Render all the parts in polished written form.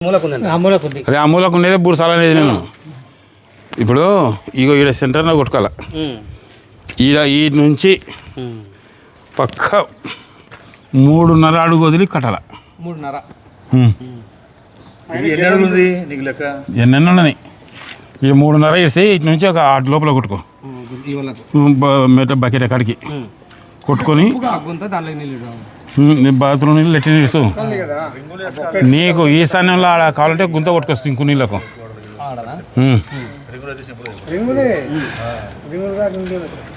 అదే ఆ మూలకు ఉండేదే బూర్సాల అనేది నేను ఇప్పుడు ఇగో ఈడ సెంటర్లో కొట్టుకోవాలి ఈ నుంచి పక్క 3.5 అడుగు వదిలి కట్టాల 3.5 ఎన్నెన్న ఉన్నాయి ఈ 3.5 వేసి ఇటు నుంచి ఒక 6 లోపల కొట్టుకో బకెట్ కాడికి కొట్టుకొని బాత్రూమ్ నీళ్ళు లెట్టిన నీళ్ళు నీకు ఈశాన్యంలో ఆడ కావాలంటే గుంత కొట్టుకొస్తుంది ఇంకో నీళ్ళకు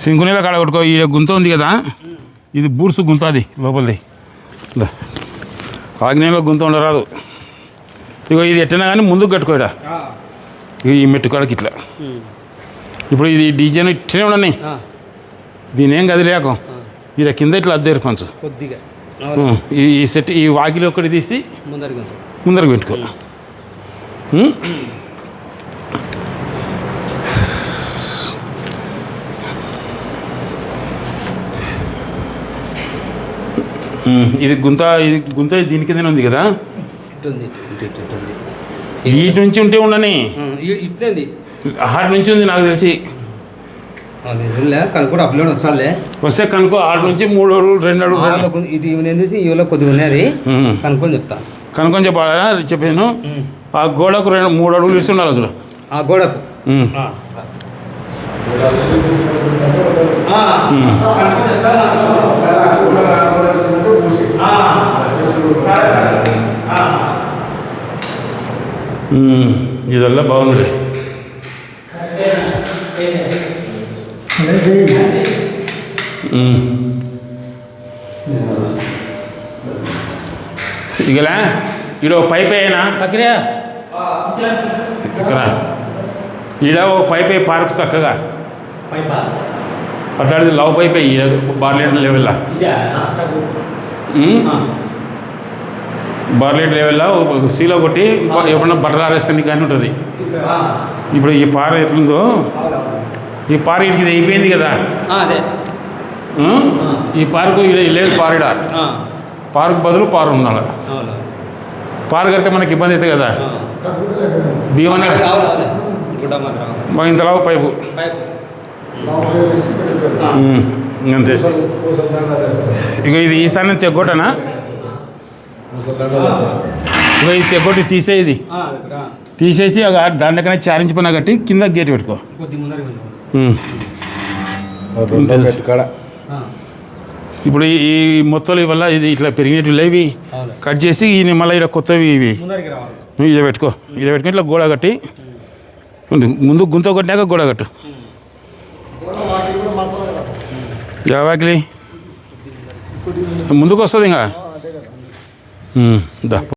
సింకు నీళ్ళకి ఆడ కొట్టుకో ఈ గుంత ఉంది కదా ఇది బూర్సు గుంత అది లోపలిది ఆగ్నేయంలో గుంత ఉండరాదు ఇగో ఇది ఎట్టినా కానీ ముందుకు కట్టుకోడా ఈ మెట్టు కాడకి ఇట్లా ఇప్పుడు ఇది డిజైన్ ఇట్లనే ఉండని దీని ఏం గది లేక ఈడ కింద ఇట్లా అద్దెరు కొంచెం కొద్దిగా ఈ సెట్ ఈ వాకిలి ఒకటి తీసి ముందరకు పెట్టుకో ఇది గుంత దీని కిందనే ఉంది కదా ఇటు నుంచి ఉంటే ఉండని ఆరు నుంచి ఉంది నాకు తెలిసి కనుక్కో అప్లోడ్ వచ్చాలే వస్తే కనుక్కో 6 నుంచి 3 అడుగులు 2 అడుగులు ఇది నేను చూసి ఇవాళ కొద్దిగా ఉన్నది కనుక్కొని చెప్తా కనుక్కొని చెప్పాలా చెప్పాను ఆ గోడకు 3 అడుగులు ఇస్తూ ఉండాలి అసలు ఆ గోడకు ఇదల్లా బాగుంది ఇగలా ఈడ పైప్ అయినా ఇక్కడ ఈడ ఓ పైప్ పార్క్ చక్కగా అట్లాంటిది లవ్ పైప్ ఈడ బార్లెట్ లెవెల్లా బార్లెట్ లెవెల్లో సీలో కొట్టి ఎప్పుడన్నా బట్టలు ఆరేసుకొని కానీ ఉంటుంది ఇప్పుడు ఈ పార ఎట్లుందో ఈ పార ఇటుకి అయిపోయింది కదా ఈ పార్కు లేదు పారిడ పార్కు బదులు పారు ఉండాలి పారు కడితే మనకి ఇబ్బంది అవుతుంది కదా భీమనే ఇంతలా పైపు అంతే ఇక ఇది ఈసారి తెగొట్టనా ఇక ఇది తెగొట్టి తీసేది తీసేసి దాని దగ్గర చారించి పైన కట్టి కింద గేట్ పెట్టుకో ఇప్పుడు ఈ మొత్తం వల్ల ఇది ఇట్లా పెరిగినట్టు లేవి కట్ చేసి ఈ మళ్ళీ ఇలా కొత్తవి ఇవి ఇలా పెట్టుకో ఇలా పెట్టుకుని ఇట్లా గోడ కట్టి ముందు గుంత కొట్టినాక గోడ కట్టు యావాకిలి ముందుకు వస్తుంది ఇంకా దా